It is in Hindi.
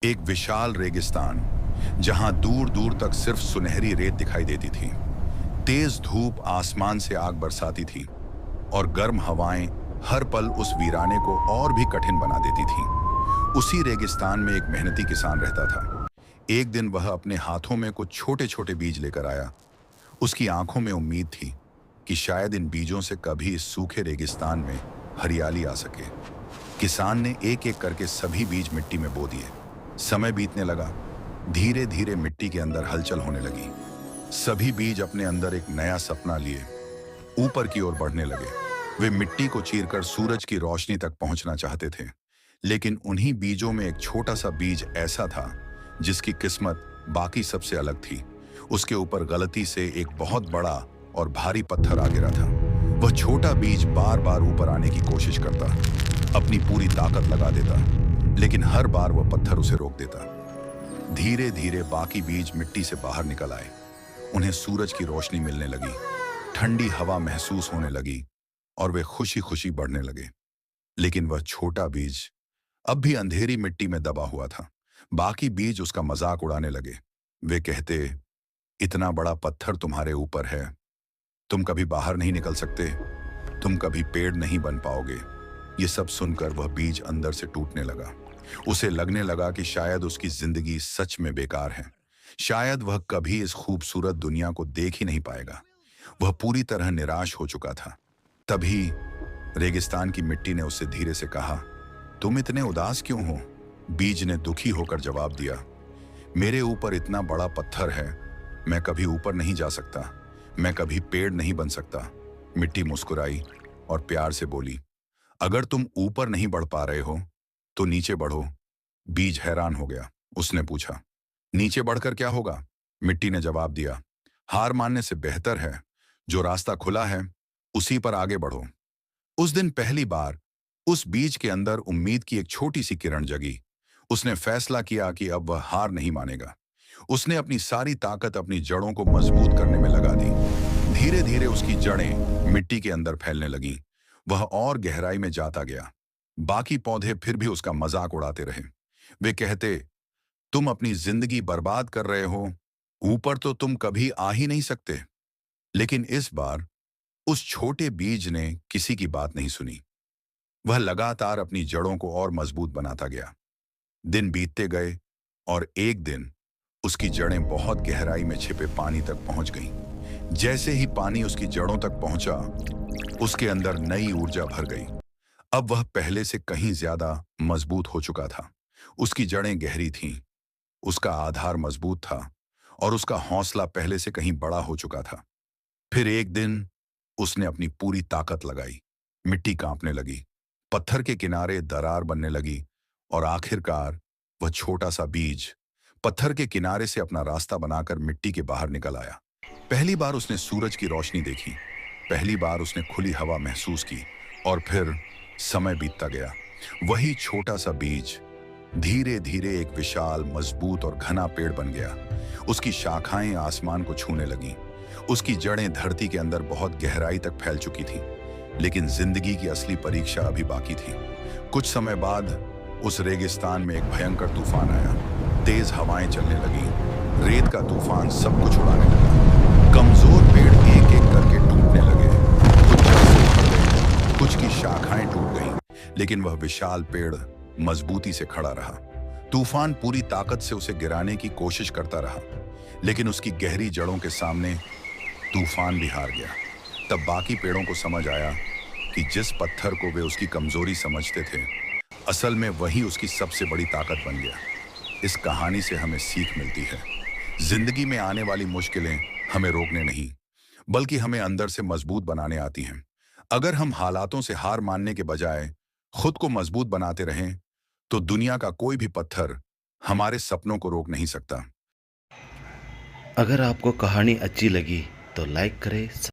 एक विशाल रेगिस्तान जहां दूर दूर तक सिर्फ सुनहरी रेत दिखाई देती थी। तेज धूप आसमान से आग बरसाती थी और गर्म हवाएं हर पल उस वीराने को और भी कठिन बना देती थीं। उसी रेगिस्तान में एक मेहनती किसान रहता था। एक दिन वह अपने हाथों में कुछ छोटे छोटे बीज लेकर आया। उसकी आंखों में उम्मीद थी कि शायद इन बीजों से कभी इस सूखे रेगिस्तान में हरियाली आ सके। किसान ने एक एक करके सभी बीज मिट्टी में बो दिए। समय बीतने लगा। धीरे धीरे मिट्टी के अंदर हलचल होने लगी। सभी बीज अपने अंदर एक नया सपना लिए ऊपर की ओर बढ़ने लगे। वे मिट्टी को चीरकर सूरज की रोशनी तक पहुंचना चाहते थे, लेकिन उन्हीं बीजों में एक छोटा सा बीज ऐसा था जिसकी किस्मत बाकी सबसे अलग थी। उसके ऊपर गलती से एक बहुत बड़ा और भारी पत्थर आ गिरा था। वह छोटा बीज बार बार ऊपर आने की कोशिश करता, अपनी पूरी ताकत लगा देता, लेकिन हर बार वह पत्थर उसे रोक देता। धीरे धीरे बाकी बीज मिट्टी से बाहर निकल आए। उन्हें सूरज की रोशनी मिलने लगी, ठंडी हवा महसूस होने लगी और वे खुशी खुशी बढ़ने लगे। लेकिन वह छोटा बीज अब भी अंधेरी मिट्टी में दबा हुआ था। बाकी बीज उसका मजाक उड़ाने लगे। वे कहते, इतना बड़ा पत्थर तुम्हारे ऊपर है, तुम कभी बाहर नहीं निकल सकते, तुम कभी पेड़ नहीं बन पाओगे। ये सब सुनकर वह बीज अंदर से टूटने लगा। उसे लगने लगा कि शायद उसकी जिंदगी सच में बेकार है। शायद वह कभी इस खूबसूरत दुनिया को देख ही नहीं पाएगा। वह पूरी तरह निराश हो चुका था। तभी रेगिस्तान की मिट्टी ने उससे धीरे से कहा, तुम इतने उदास क्यों हो? बीज ने दुखी होकर जवाब दिया, मेरे ऊपर इतना बड़ा पत्थर है, मैं कभी ऊपर नहीं जा सकता, मैं कभी पेड़ नहीं बन सकता। मिट्टी मुस्कुराई और प्यार से बोली, अगर तुम ऊपर नहीं बढ़ पा रहे हो तो नीचे बढ़ो। बीज हैरान हो गया। उसने पूछा, नीचे बढ़कर क्या होगा? मिट्टी ने जवाब दिया, हार मानने से बेहतर है, जो रास्ता खुला है उसी पर आगे बढ़ो। उस दिन पहली बार उस बीज के अंदर उम्मीद की एक छोटी सी किरण जगी। उसने फैसला किया कि अब वह हार नहीं मानेगा। उसने अपनी सारी ताकत अपनी जड़ों को मजबूत करने में लगा दी। धीरे धीरे उसकी जड़ें मिट्टी के अंदर फैलने लगीं। वह और गहराई में जाता गया। बाकी पौधे फिर भी उसका मजाक उड़ाते रहे। वे कहते, तुम अपनी जिंदगी बर्बाद कर रहे हो, ऊपर तो तुम कभी आ ही नहीं सकते। लेकिन इस बार उस छोटे बीज ने किसी की बात नहीं सुनी। वह लगातार अपनी जड़ों को और मजबूत बनाता गया। दिन बीतते गए और एक दिन उसकी जड़ें बहुत गहराई में छिपे पानी तक पहुंच गईं। जैसे ही पानी उसकी जड़ों तक पहुंचा, उसके अंदर नई ऊर्जा भर गई। अब वह पहले से कहीं ज्यादा मजबूत हो चुका था। उसकी जड़ें गहरी थीं, उसका आधार मजबूत था और उसका हौसला पहले से कहीं बड़ा हो चुका था। फिर एक दिन उसने अपनी पूरी ताकत लगाई। मिट्टी कांपने लगी, पत्थर के किनारे दरार बनने लगी और आखिरकार वह छोटा सा बीज पत्थर के किनारे से अपना रास्ता बनाकर मिट्टी के बाहर निकल आया। पहली बार उसने सूरज की रोशनी देखी, पहली बार उसने खुली हवा महसूस की और फिर समय बीतता गया। वही छोटा सा बीज धीरे धीरे एक विशाल, मजबूत और घना पेड़ बन गया। उसकी शाखाएं आसमान को छूने लगीं। उसकी जड़ें धरती के अंदर बहुत गहराई तक फैल चुकी थीं। लेकिन जिंदगी की असली परीक्षा अभी बाकी थी। कुछ समय बाद उस रेगिस्तान में एक भयंकर तूफान आया। तेज हवाएं चलने लगीं। रेत का तूफान सब कुछ उड़ाने लगा। कमजोर पेड़ एक एक करके टूटने लगे। कुछ जड़ से उखड़ गए, कुछ की शाखाएं टूट गईं, लेकिन वह विशाल पेड़ मजबूती से खड़ा रहा। तूफान पूरी ताकत से उसे गिराने की कोशिश करता रहा, लेकिन उसकी गहरी जड़ों के सामने तूफान भी हार गया। तब बाकी पेड़ों को समझ आया कि जिस पत्थर को वे उसकी कमजोरी समझते थे, असल में वही उसकी सबसे बड़ी ताकत बन गया। इस कहानी से हमें सीख मिलती है, जिंदगी में आने वाली मुश्किलें हमें रोकने नहीं, बल्कि हमें अंदर से मजबूत बनाने आती हैं। अगर हम हालातों से हार मानने के बजाय खुद को मजबूत बनाते रहें, तो दुनिया का कोई भी पत्थर हमारे सपनों को रोक नहीं सकता। अगर आपको कहानी अच्छी लगी तो लाइक करें।